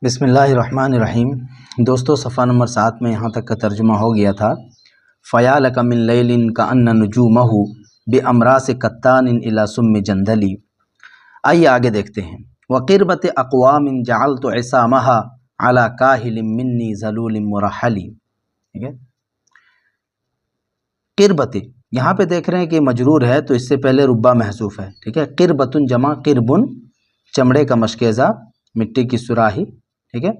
بسم اللہ الرحمن الرحیم۔ دوستو صفحہ نمبر 7 میں یہاں تک کا ترجمہ ہو گیا تھا۔ فَيَا لَكَ مِن لَيْلٍ كَأَنَّ نُجُومَهُ بِأَمْرَاسِ كَتَّانٍ إِلَى سُمِّ جَنْدَلِ۔ آئیے آگے دیکھتے ہیں۔ وَقِرْبَةِ أَقْوَامٍ جَعَلْتُ عِصَامَهَا عَلَى كَاهِلٍ مِّنِّي ذَلُولٍ مُرَحَّلٍ۔ ٹھیک ہے، قربت یہاں پہ دیکھ رہے ہیں کہ مجرور ہے تو اس سے پہلے ربا محذوف ہے۔ ٹھیک ہے، قربتن جمع قربن، چمڑے کا مشکیزہ، مٹی کی سراہی۔ ٹھیک ہے،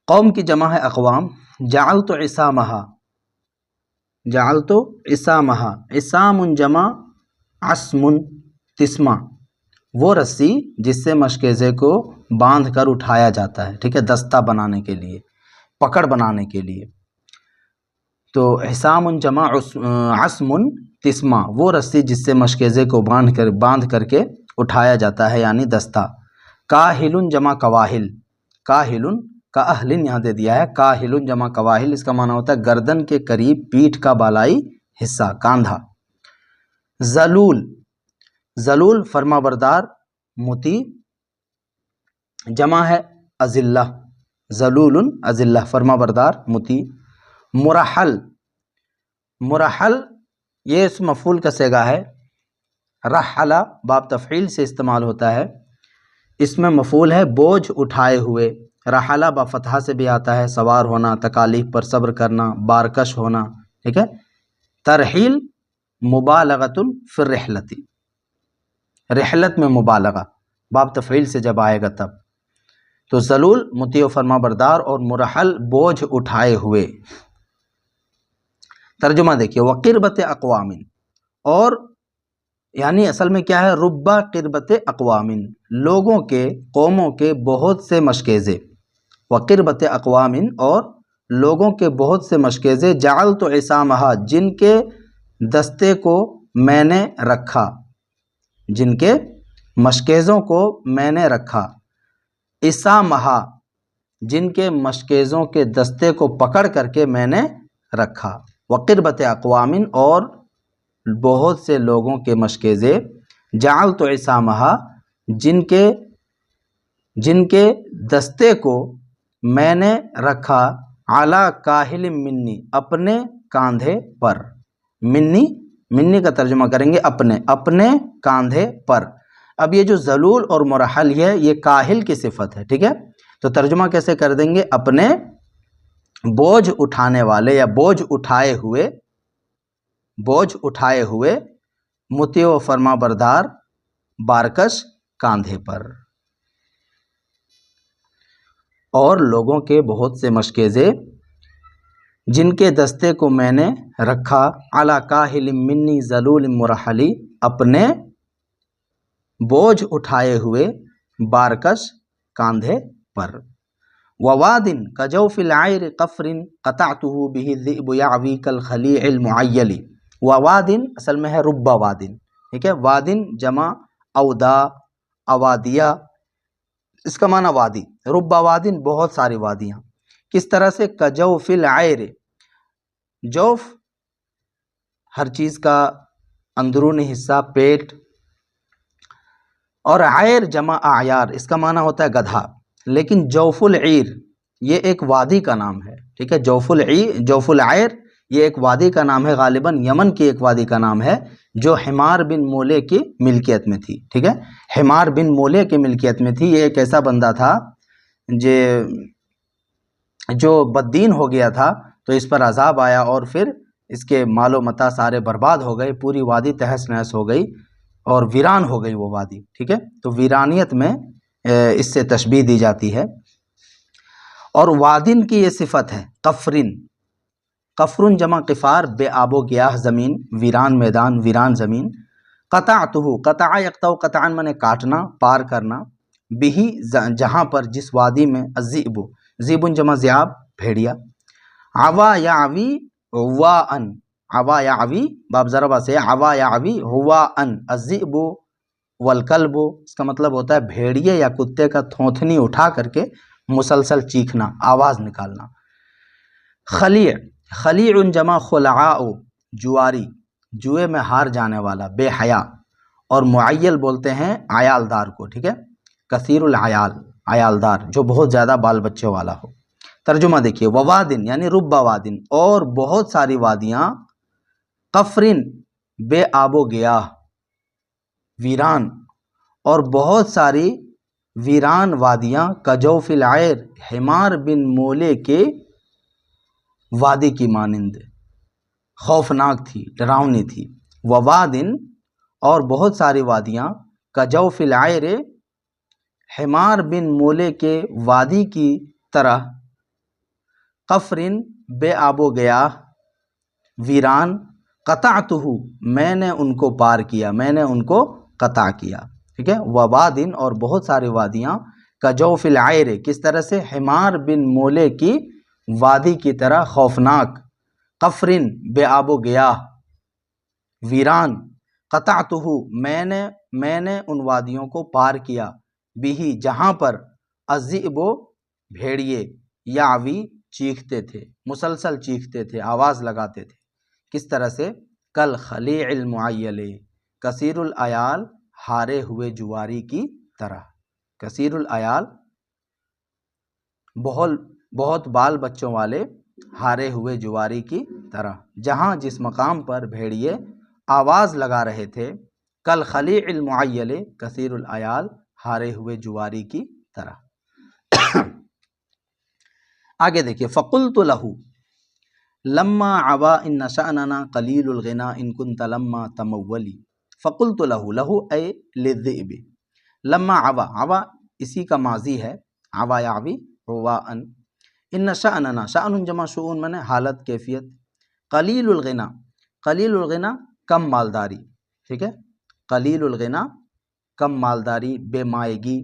قوم کی جمع ہے اقوام۔ جعلت عصامہا، جعلت عصامہا، عصام جمع عصم، تسمہ، وہ رسی جس سے مشکیزے کو باندھ کر اٹھایا جاتا ہے۔ ٹھیک ہے، دستہ بنانے کے لیے، پکڑ بنانے کے لیے۔ تو عصام جمع عصم، تسمہ، وہ رسی جس سے مشکیزے کو باندھ کر کے اٹھایا جاتا ہے، یعنی دستہ۔ کاہل جمع کواہل، کاہل کاہل یہاں دے دیا ہے، کاہل جمع کواہل، اس کا معنی ہوتا ہے گردن کے قریب پیٹھ کا بالائی حصہ، کاندھا۔ ذلول، ذلول فرما بردار، مطیع، جمع ہے اذلہ، ذلول اذلہ، فرما بردار مطیع۔ مرحل، مرحل یہ اس مفعول کا صیغہ ہے۔ رحل باب تفعیل سے استعمال ہوتا ہے، اس میں مفعول ہے بوجھ اٹھائے ہوئے۔ رحلہ با فتحہ سے بھی آتا ہے، سوار ہونا، تکالیف پر صبر کرنا، بارکش ہونا۔ ٹھیک ہے، ترحیل مبالغۃ فی الرحلۃ، رحلت میں مبالغہ، باب تفعیل سے جب آئے گا تب۔ تو ذلول مطیع و فرما بردار، اور مرحل بوجھ اٹھائے ہوئے۔ ترجمہ دیکھیے، وقربت اقوام، اور یعنی اصل میں کیا ہے، ربا قربت اقوام، لوگوں کے، قوموں کے بہت سے مشکیزے۔ وقربت اقوام، اور لوگوں کے بہت سے مشکیزے۔ جعلت عصامہا، جن کے دستے کو میں نے رکھا، جن کے مشکیزوں کو میں نے رکھا۔ عصامہا، جن کے مشکیزوں کے دستے کو پکڑ کر کے میں نے رکھا۔ وقربت اقوام، اور بہت سے لوگوں کے مشکیزے۔ جعلت عصامہا، جن کے دستے کو میں نے رکھا، علی کاہل منی، اپنے کاندھے پر۔ منی، منی کا ترجمہ کریں گے اپنے، اپنے کاندھے پر۔ اب یہ جو ذلول اور مرحل ہے، یہ کاہل کی صفت ہے۔ ٹھیک ہے، تو ترجمہ کیسے کر دیں گے، اپنے بوجھ اٹھانے والے یا بوجھ اٹھائے ہوئے، بوجھ اٹھائے ہوئے، مطیع و فرما بردار، بارکش کاندھے پر۔ اور لوگوں کے بہت سے مشکیزے، جن کے دستے کو میں نے رکھا، علی کاہل منی ذلول مرحلی، اپنے بوجھ اٹھائے ہوئے، بارکش کاندھے پر۔ وواد کجوف العیر قفر قطعته به الذئب یعوی کالخلیع المعیل۔ وواد اصل میں ہے رب واد۔ ٹھیک ہے، وادن جمع اودا، اوادیہ، اس کا معنی وادی۔ رب وادن، بہت ساری وادیاں۔ کس طرح سے، کجوف العیر، جوف ہر چیز کا اندرونی حصہ، پیٹ، اور عیر جمع اعیار، اس کا معنی ہوتا ہے گدھا۔ لیکن جوف العیر یہ ایک وادی کا نام ہے۔ ٹھیک ہے، جوف العیر یہ ایک وادی کا نام ہے، غالباً یمن کی ایک وادی کا نام ہے، جو حمار بن مولے کی ملکیت میں تھی۔ ٹھیک ہے، حمار بن مولے کی ملکیت میں تھی۔ یہ ایک ایسا بندہ تھا جو بددین ہو گیا تھا، تو اس پر عذاب آیا، اور پھر اس کے مال و متاع سارے برباد ہو گئے، پوری وادی تہس نہس ہو گئی اور ویران ہو گئی وہ وادی۔ ٹھیک ہے، تو ویرانیت میں اس سے تشبیہ دی جاتی ہے۔ اور وادن کی یہ صفت ہے، قفرن، قفرن جمع قفار، بے آب و گیاہ زمین، ویران میدان، ویران زمین۔ قطعتہ، قطع یقطع قطعا منے کاٹنا، پار کرنا، بہی جہاں پر، جس وادی میں، الذئب، ذئب جمع ذئاب، بھیڑیا۔ عوا یعوی عواءً، عوا یعوی باب ضربہ سے، عوا یعوی عواءً، الذئب والکلب، اس کا مطلب ہوتا ہے بھیڑیے یا کتے کا تھونتھنی اٹھا کر کے مسلسل چیخنا، آواز نکالنا۔ خلیع، خلیع جمع خلعاء، جواری، جوئے میں ہار جانے والا، بے حیا۔ اور معیل بولتے ہیں عیال دار کو۔ ٹھیک ہے، کثیر العیال، عیالدار، جو بہت زیادہ بال بچوں والا ہو۔ ترجمہ دیکھیے، ووادن یعنی رب وادن، اور بہت ساری وادیاں، قفرن بے آب و گیاہ، ویران، اور بہت ساری ویران وادیاں، کجوف العیر حمار بن مولے کے وادی کی مانند، خوفناک تھی، ڈراؤنی تھی۔ ووادن اور بہت ساری وادیاں، کجوف العیر حمار بن مولے کے وادی کی طرح، قفرن بے آب و گیاہ، ویران، قطعتہ میں نے ان کو پار کیا، میں نے ان کو قطع کیا، ٹھیک ہے۔ ووادن اور بہت ساری وادیاں، کجوف العیر کس طرح سے، حمار بن مولے کی وادی کی طرح خوفناک، قفرن بے آب و گیاہ، ویران، قطعتہ میں نے ان وادیوں کو پار کیا، بھی جہاں پر الذئب بھیڑیے، یعوی چیختے تھے، مسلسل چیختے تھے، آواز لگاتے تھے، کس طرح سے، کل خلیع المعیل کثیر العیال ہارے ہوئے جواری کی طرح، کثیر العیال بہت بال بچوں والے، ہارے ہوئے جواری کی طرح، جہاں جس مقام پر بھیڑیے آواز لگا رہے تھے، کل خلیع المعیل کثیر العیال ہارے ہوئے جواری کی طرح۔ آگے دیکھیے، فقلت لہ لما عبا ان نشأننا قلیل الغنا ان کنت لما تمولی، فقلت لہ، لہ اے للذئب، لما عبا، عبا اسی کا ماضی ہے، عبا یعوی رواءً، ان نشأننا، شأن جمع شؤون میں حالت، کیفیت، قلیل الغنا، قلیل الغنا کم مالداری، ٹھیک ہے، قلیل الغنا کم مالداری، بے مائگی،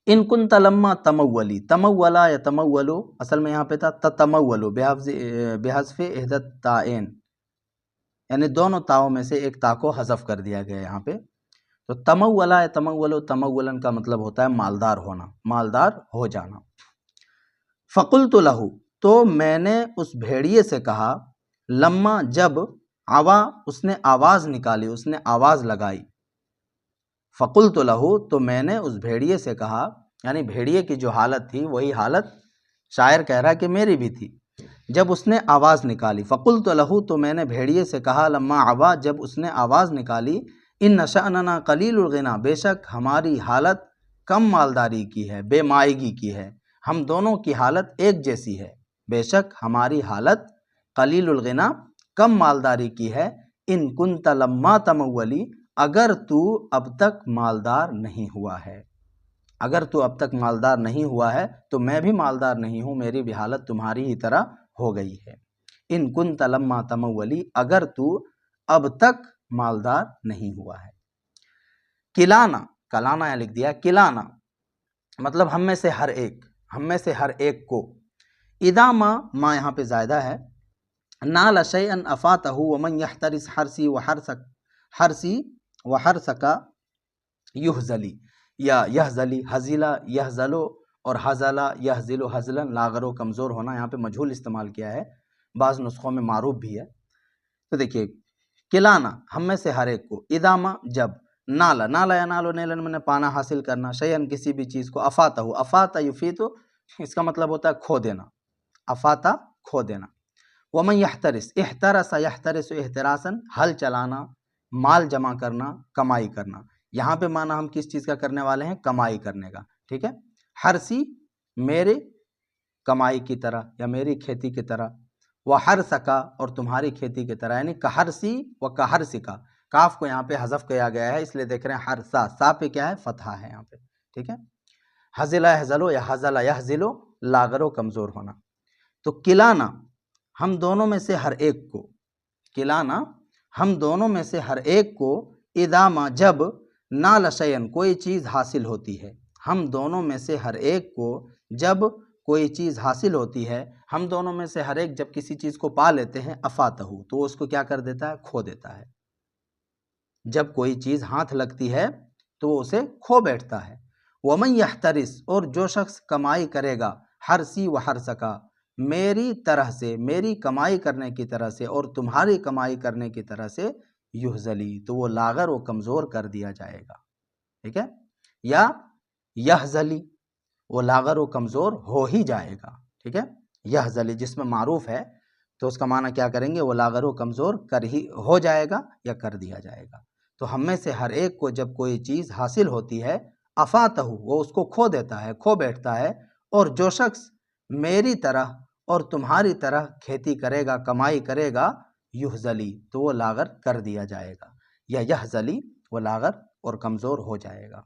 ان کنت لما تمولی، تمولا یا تمولو اصل میں یہاں پہ تھا تتمولو بحذف احدى التائین، یعنی دونوں تاؤں میں سے ایک تا کو حذف کر دیا گیا یہاں پہ، تو تمولا یا تمولو، تمولن کا مطلب ہوتا ہے مالدار ہونا، مالدار ہو جانا۔ فقلت لہ، تو میں نے اس بھیڑیے سے کہا، لما جب، عوا اس نے آواز نکالی، اس نے آواز لگائی، فقلت لہ تو میں نے اس بھیڑیے سے کہا، یعنی بھیڑیے کی جو حالت تھی وہی حالت شاعر کہہ رہا کہ میری بھی تھی، جب اس نے آواز نکالی، فقلت لہ تو میں نے بھیڑیے سے کہا، لما عوا جب اس نے آواز نکالی، ان نشأننا قلیل الغنا بے شک ہماری حالت کم مالداری کی ہے، بے مائگی کی ہے، ہم دونوں کی حالت ایک جیسی ہے، بے شک ہماری حالت قلیل الغنا کم مالداری کی ہے، ان کنت لما تمولی اگر تو اب تک مالدار نہیں ہوا ہے، اگر تو اب تک مالدار نہیں ہوا ہے تو میں بھی مالدار نہیں ہوں، میری بھی حالت تمہاری ہی طرح ہو گئی ہے، ان کنت لما تمولی اگر تو اب تک مالدار نہیں ہوا ہے۔ کلانا، کلانا یا لکھ دیا کلانا، مطلب ہم میں سے ہر ایک، ہم میں سے ہر ایک کو، اذا ما یہاں پہ زائدہ ہے، نال شیئا افاتہ ومن یحترس حرسی وحرسک یحزلی، یا یحزلی، حزلا یحزلو اور حزلا یحزلو حزلا، لاغر و کمزور ہونا، یہاں پہ مجہول استعمال کیا ہے، بعض نسخوں میں معروف بھی ہے۔ تو دیکھیے، کلانا ہم میں سے ہر ایک کو، اذا ما جب، نالا، نالا یا نالو نیلن میں نے پانا حاصل کرنا، شیئن کسی بھی چیز کو، افاتہ، افاتہ یفیتو اس کا مطلب ہوتا ہے کھو دینا، افاتہ کھو دینا، ومن یحترس، احترس یحترس احتراسا ہل چلانا، مال جمع کرنا، کمائی کرنا، یہاں پہ معنی ہم کس چیز کا کرنے والے ہیں، کمائی کرنے کا، ٹھیک ہے، حرسی میرے کمائی کی طرح یا میری کھیتی کی طرح، وحرسکا اور تمہاری کھیتی کی طرح، یعنی کہرسی و کہرسکا، کاف کو یہاں پہ حذف کیا گیا ہے اس لیے دیکھ رہے ہیں حرسا، سا پہ کیا ہے، فتحہ ہے یہاں پہ، ٹھیک ہے، حزلا یحزلو یا حزلا یحزلو، لاغر و کمزور ہونا۔ تو کلانا ہم دونوں میں سے ہر ایک کو، کلانا ہم دونوں میں سے ہر ایک کو، اذا ما جب، نال شیئن کوئی چیز حاصل ہوتی ہے، ہم دونوں میں سے ہر ایک کو جب کوئی چیز حاصل ہوتی ہے، ہم دونوں میں سے ہر ایک جب کسی چیز کو پا لیتے ہیں، افاتہ تو وہ اس کو کیا کر دیتا ہے، کھو دیتا ہے، جب کوئی چیز ہاتھ لگتی ہے تو وہ اسے کھو بیٹھتا ہے، ومن یحترس اور جو شخص کمائی کرے گا، حرسی و حرسکا میری طرح سے، میری کمائی کرنے کی طرح سے اور تمہاری کمائی کرنے کی طرح سے، یحزلی تو وہ لاغر و کمزور کر دیا جائے گا، ٹھیک ہے، یا یحزلی وہ لاغر و کمزور ہو ہی جائے گا، ٹھیک ہے، یحزلی جس میں معروف ہے تو اس کا معنی کیا کریں گے، وہ لاغر و کمزور ہو جائے گا یا کر دیا جائے گا۔ تو ہم میں سے ہر ایک کو جب کوئی چیز حاصل ہوتی ہے افاتہ وہ اس کو کھو دیتا ہے، کھو بیٹھتا ہے، اور جو شخص میری طرح اور تمہاری طرح کھیتی کرے گا، کمائی کرے گا، یحزلی تو وہ لاغر کر دیا جائے گا، یا یحزلی وہ لاغر اور کمزور ہو جائے گا۔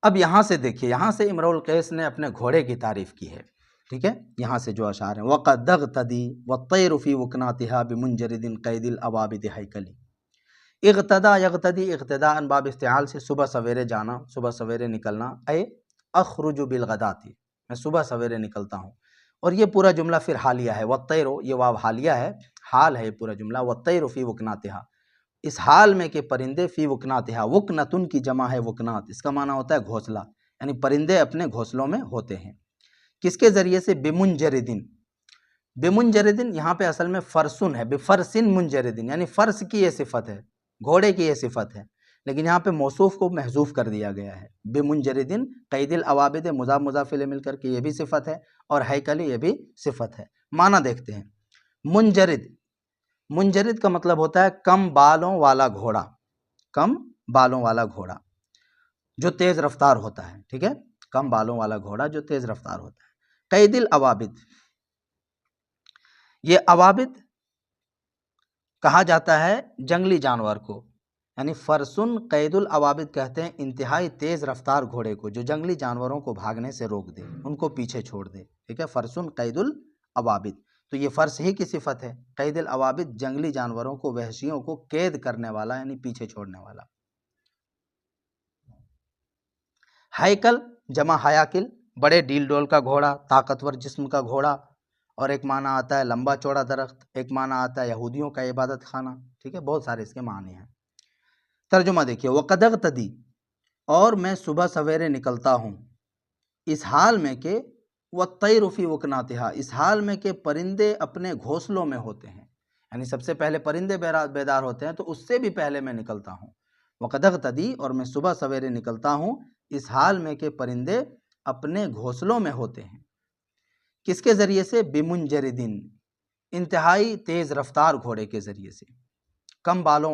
اب یہاں سے دیکھیے، یہاں سے امرؤ القیس نے اپنے گھوڑے کی تعریف کی ہے، ٹھیک ہے، یہاں سے جو اشعار ہیں وَقَدْ اغْتَدِي وَالطَّيْرُ فِي وُكْنَاتِهَا بِمُنْجَرِدٍ قَيْدِ الْأَوَابِدِ هَيْكَلِ۔ اغتدا یغتدی اغتداء باب استعال سے صبح سویرے جانا، صبح سویرے نکلنا، اے اخرج بالغداۃ میں صبح سویرے نکلتا ہوں، اور یہ پورا جملہ پھر حالیہ ہے، والطیر یہ واو حالیہ ہے، حال ہے یہ پورا جملہ، والطیر فی وکناتہا اس حال میں کہ پرندے فی وکناتہا، وکنتن کی جمع ہے وکنات، اس کا معنی ہوتا ہے گھونسلہ، یعنی پرندے اپنے گھونسلوں میں ہوتے ہیں، کس کے ذریعے سے، بمنجردن، بمنجردن یہاں پہ اصل میں فرسن ہے، بفرسن منجردن یعنی فرس کی یہ صفت ہے، گھوڑے کی یہ صفت ہے، لیکن یہاں پہ موصوف کو محذوف کر دیا گیا ہے، بمنجردن قید العوابد مضاف مضاف الیہ مل کر کے یہ بھی صفت ہے، اور ہیکل یہ بھی صفت ہے۔ معنی دیکھتے ہیں، منجرد، منجرد کا مطلب ہوتا ہے کم بالوں والا گھوڑا، کم بالوں والا گھوڑا جو تیز رفتار ہوتا ہے، ٹھیک ہے، کم بالوں والا گھوڑا جو تیز رفتار ہوتا ہے۔ قید العوابد، یہ عوابد کہا جاتا ہے جنگلی جانور کو، یعنی فرسن قید العوابد کہتے ہیں انتہائی تیز رفتار گھوڑے کو جو جنگلی جانوروں کو بھاگنے سے روک دے، ان کو پیچھے چھوڑ دے، ٹھیک ہے، فرسن قید العوابد، تو یہ فرس ہی کی صفت ہے، قید العوابد جنگلی جانوروں کو، وحشیوں کو قید کرنے والا یعنی پیچھے چھوڑنے والا۔ ہیکل جمع حیاکل، بڑے ڈیل ڈول کا گھوڑا، طاقتور جسم کا گھوڑا، اور ایک معنی آتا ہے لمبا چوڑا درخت، ایک معنی آتا ہے یہودیوں کا عبادت خانہ، ٹھیک ہے، بہت سارے اس کے معنی ہیں۔ ترجمہ دیکھیے، وَقَدْ اغْتَدِي اور میں صبح سویرے نکلتا ہوں، اس حال میں کہ وَالطَّيْرُ فِي وُكْنَاتِهَا اس حال میں کہ پرندے اپنے گھونسلوں میں ہوتے ہیں، یعنی سب سے پہلے پرندے بیدار ہوتے ہیں تو اس سے بھی پہلے میں نکلتا ہوں۔ وَقَدْ اغْتَدِي اور میں صبح سویرے نکلتا ہوں اس حال میں کہ پرندے اپنے گھونسلوں میں ہوتے ہیں، کس کے ذریعے سے، بمنجردن انتہائی تیز رفتار گھوڑے کے ذریعے سے، کم بالوں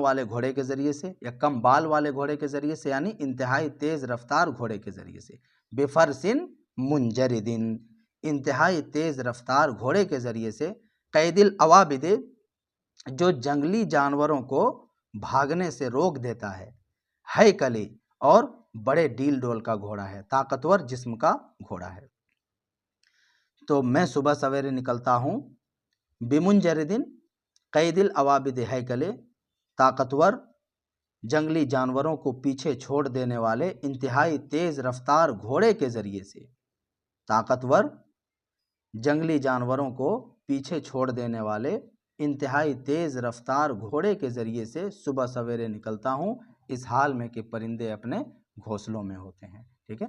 والے گھوڑے کے ذریعے سے، یا کم بال والے گھوڑے کے ذریعے سے، یعنی انتہائی تیز رفتار گھوڑے کے ذریعے سے، بفرسن منجردن انتہائی تیز رفتار گھوڑے کے ذریعے سے، قید العوابد جو جنگلی جانوروں کو بھاگنے سے روک دیتا ہے، ہیکلی اور بڑے ڈیل ڈول کا گھوڑا ہے، طاقتور جسم کا گھوڑا ہے۔ تو میں صبح سویرے نکلتا ہوں، بمنجردن قید العوابد ہیکل طاقتور جنگلی جانوروں کو پیچھے چھوڑ دینے والے انتہائی تیز رفتار گھوڑے کے ذریعے سے، طاقتور جنگلی جانوروں کو پیچھے چھوڑ دینے والے انتہائی تیز رفتار گھوڑے کے ذریعے سے صبح سویرے نکلتا ہوں اس حال میں کہ پرندے اپنے گھونسلوں میں ہوتے ہیں، ٹھیک ہے،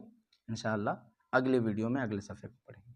انشاءاللہ اگلے ویڈیو میں اگلے صفحے کو پڑھیں گے۔